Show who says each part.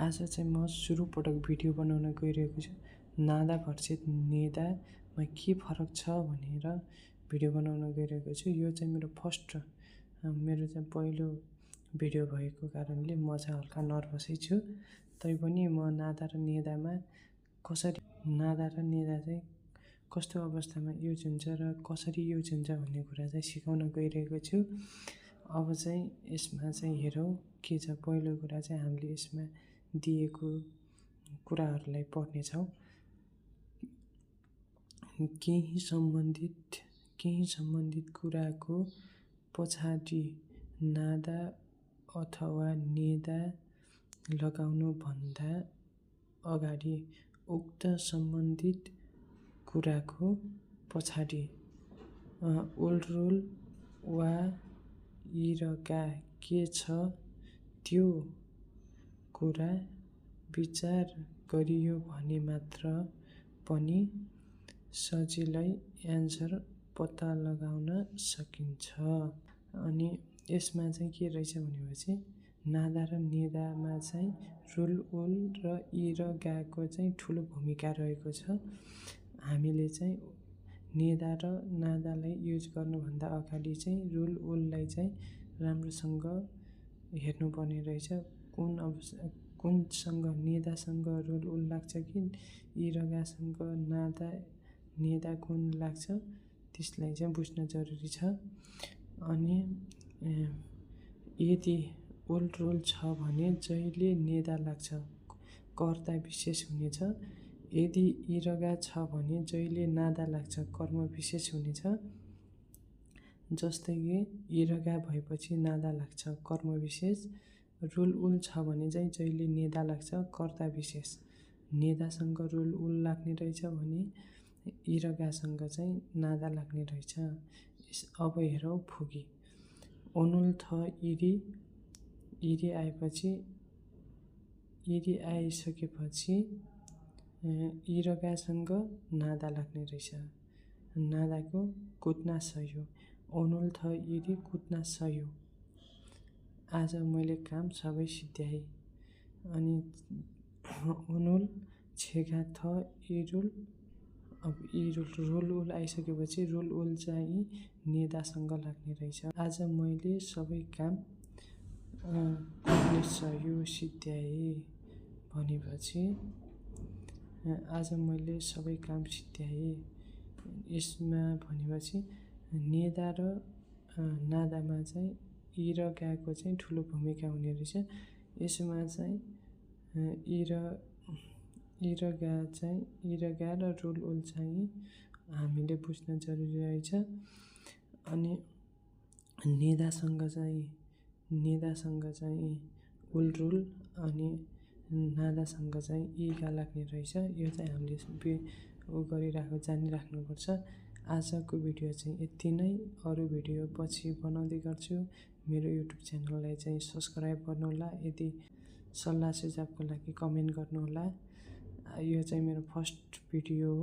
Speaker 1: आज चाहिँ म सुरु पटक भिडियो बनाउन गइरहेको छु। नादा भर्सेस नेदामा के फरक छ भनेर भिडियो बनाउन गइरहेको छु। यो चाहिँ मेरो चाहिँ पहिलो भिडियो भएको कारणले म चाहिँ हल्का नर्भसै छु। तैपनि म नादा र नेदा चाहिँ कस्तो अवस्थामा युज हुन्छ र कसरी युज हुन्छ भन्ने कुरा चाहिँ सिकाउन गइरहेको छु। अब चाहिँ यसमा चाहिँ हेरौँ के छ। पहिलो कुरा चाहिँ हामीले यसमा दिएको कुराहरूलाई पढ्नेछौँ। केही सम्बन्धित कुराको पछाडि नादा अथवा नेदा लगाउनुभन्दा अगाडि उक्त सम्बन्धित कुराको पछाडि उल्टोल वा इरगा के छ त्यो कुरा विचार गरियो भने मात्र पनि सजिलै एन्सर पत्ता लगाउन सकिन्छ। अनि यसमा चाहिँ के रहेछ भनेपछि नादा र नेदामा चाहिँ रुल उल र इ र गाको चाहिँ ठुलो भूमिका रहेको छ। हामीले चाहिँ नेदा र नादालाई युज गर्नुभन्दा अगाडि चाहिँ रुल उललाई चाहिँ राम्रोसँग हेर्नुपर्ने रहेछ। कुनसँग नेदासँग रुल उल लाग्छ कि इ र गासँग नेदा कुन लाग्छ त्यसलाई चाहिँ बुझ्न जरुरी छ। अनि यदि उल्ट रोल छ भने जहिले नेदा लाग्छ कर्ता विशेष हुनेछ। यदि इ र गा छ भने जहिले नादा लाग्छ कर्म विशेष हुनेछ। जस्तै कि इ र गा भएपछि नादा लाग्छ कर्म विशेष। रुल उल छ भने चाहिँ जहिले नेदा लाग्छ कर्ता विशेष। नेदासँग रुल उल लाग्ने रहेछ भने इ र गासँग चाहिँ नादा लाग्ने रहेछ। अब हेरौँ फुगी। ओनुल थ इरी आइसकेपछि इ र गासँग नादा लाग्ने रहेछ। नादाको कुट्ना सयो। ओनुल थ इरी कुट्ना सयो। आज मैले काम सबै सिद्ध्याएँ। अनि ओनुल छेगा थ इरुल। अब रुल उल आइसकेपछि रुल उल चाहिँ नेदासँग लाग्ने रहेछ। आज मैले सबै काम सयो सिद्ध्याएँ भनेपछि आज मैले सबै काम सिद्ध्याएँ। यसमा भनेपछि नेदा र नादामा चाहिँ इ र गाको चाहिँ ठुलो भूमिका हुने रहेछ। यसमा चाहिँ इ र गा र रुल उल चाहिँ हामीले बुझ्न जरुरी रहेछ। अनि नेदासँग चाहिँ उल रुल अनि नादासँग चाहिँ इ गा लाग्ने रहेछ। यो चाहिँ हामीले जानिराख्नुपर्छ। आजको भिडियो चाहिँ यति नै। अरू भिडियो पछि बनाउँदै गर्छु। मेरो युट्युब च्यानललाई चाहिँ सब्सक्राइब गर्नुहोला। यदि सल्लाह सुझावको लागि कमेन्ट गर्नुहोला। यो चाहिँ मेरो फर्स्ट भिडियो हो।